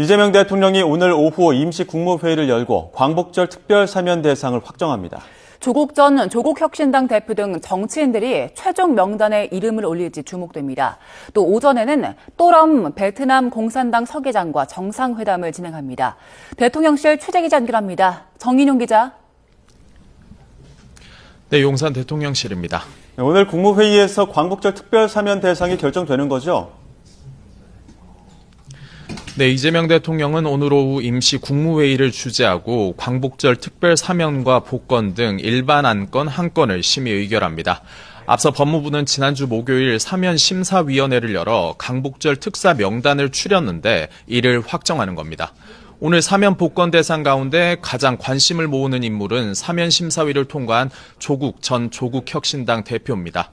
이재명 대통령이 오늘 오후 임시 국무회의를 열고 광복절 특별 사면 대상을 확정합니다. 조국 전 조국혁신당 대표 등 정치인들이 최종 명단에 이름을 올릴지 주목됩니다. 또 오전에는 또럼 베트남 공산당 서기장과 정상회담을 진행합니다. 대통령실 취재기자 연결합니다. 정인용 기자. 네, 용산 대통령실입니다. 오늘 국무회의에서 광복절 특별 사면 대상이 결정되는 거죠? 네, 이재명 대통령은 오늘 오후 임시 국무회의를 주재하고 광복절 특별 사면과 복권 등 일반 안건 한 건을 심의 의결합니다. 앞서 법무부는 지난주 목요일 사면심사위원회를 열어 광복절 특사 명단을 추렸는데 이를 확정하는 겁니다. 오늘 사면 복권 대상 가운데 가장 관심을 모으는 인물은 사면심사위를 통과한 조국 전 조국혁신당 대표입니다.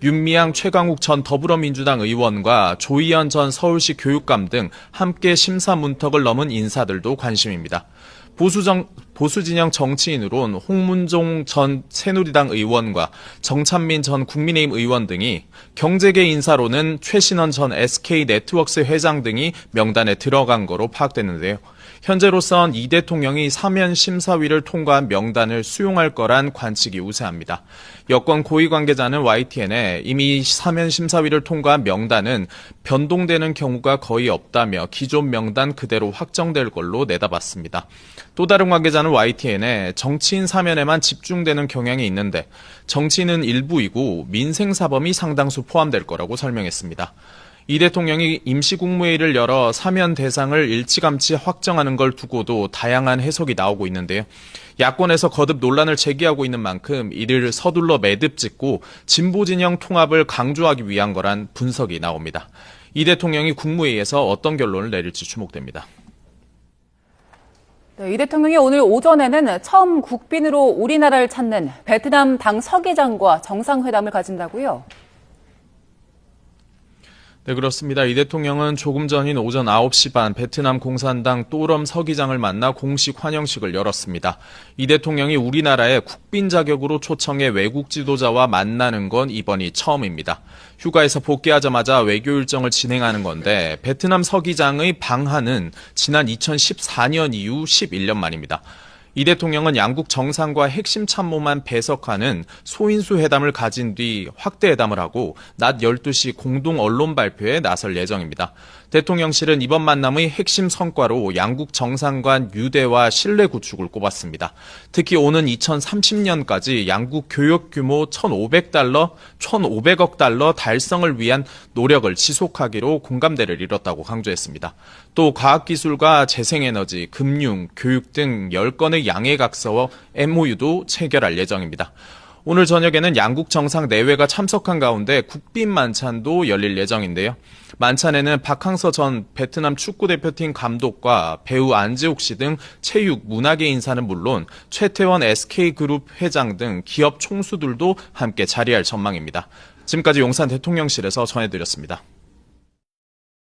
윤미향 최강욱 전 더불어민주당 의원과 조희연 전 서울시 교육감 등 함께 심사 문턱을 넘은 인사들도 관심입니다. 보수진영 정치인으론 홍문종 전 새누리당 의원과 정찬민 전 국민의힘 의원 등이, 경제계 인사로는 최신원 전 SK네트워크스 회장 등이 명단에 들어간 거로 파악됐는데요. 현재로선 이 대통령이 사면심사위를 통과한 명단을 수용할 거란 관측이 우세합니다. 여권 고위 관계자는 YTN에 이미 사면심사위를 통과한 명단은 변동되는 경우가 거의 없다며 기존 명단 그대로 확정될 걸로 내다봤습니다. 또 다른 관계자는 YTN에 정치인 사면에만 집중되는 경향이 있는데 정치인은 일부이고 민생사범이 상당수 포함될 거라고 설명했습니다. 이 대통령이 임시국무회의를 열어 사면 대상을 일찌감치 확정하는 걸 두고도 다양한 해석이 나오고 있는데요. 야권에서 거듭 논란을 제기하고 있는 만큼 이를 서둘러 매듭 짓고 진보진영 통합을 강조하기 위한 거란 분석이 나옵니다. 이 대통령이 국무회의에서 어떤 결론을 내릴지 주목됩니다. 이 대통령이 오늘 오전에는 처음 국빈으로 우리나라를 찾는 베트남 당 서기장과 정상회담을 가진다고요? 네, 그렇습니다. 이 대통령은 조금 전인 오전 9시 반 베트남 공산당 또럼 서기장을 만나 공식 환영식을 열었습니다. 이 대통령이 우리나라에 국빈 자격으로 초청해 외국 지도자와 만나는 건 이번이 처음입니다. 휴가에서 복귀하자마자 외교 일정을 진행하는 건데 베트남 서기장의 방한은 지난 2014년 이후 11년 만입니다. 이 대통령은 양국 정상과 핵심 참모만 배석하는 소인수 회담을 가진 뒤 확대 회담을 하고 낮 12시 공동 언론 발표에 나설 예정입니다. 대통령실은 이번 만남의 핵심 성과로 양국 정상 간 유대와 신뢰 구축을 꼽았습니다. 특히 오는 2030년까지 양국 교역 규모 1,500억 달러 달성을 위한 노력을 지속하기로 공감대를 이뤘다고 강조했습니다. 또 과학기술과 재생에너지, 금융, 교육 등 10건의 양해각서 MOU도 체결할 예정입니다. 오늘 저녁에는 양국 정상 내외가 참석한 가운데 국빈 만찬도 열릴 예정인데요. 만찬에는 박항서 전 베트남 축구대표팀 감독과 배우 안재욱 씨 등 체육, 문화계 인사는 물론 최태원 SK그룹 회장 등 기업 총수들도 함께 자리할 전망입니다. 지금까지 용산 대통령실에서 전해드렸습니다.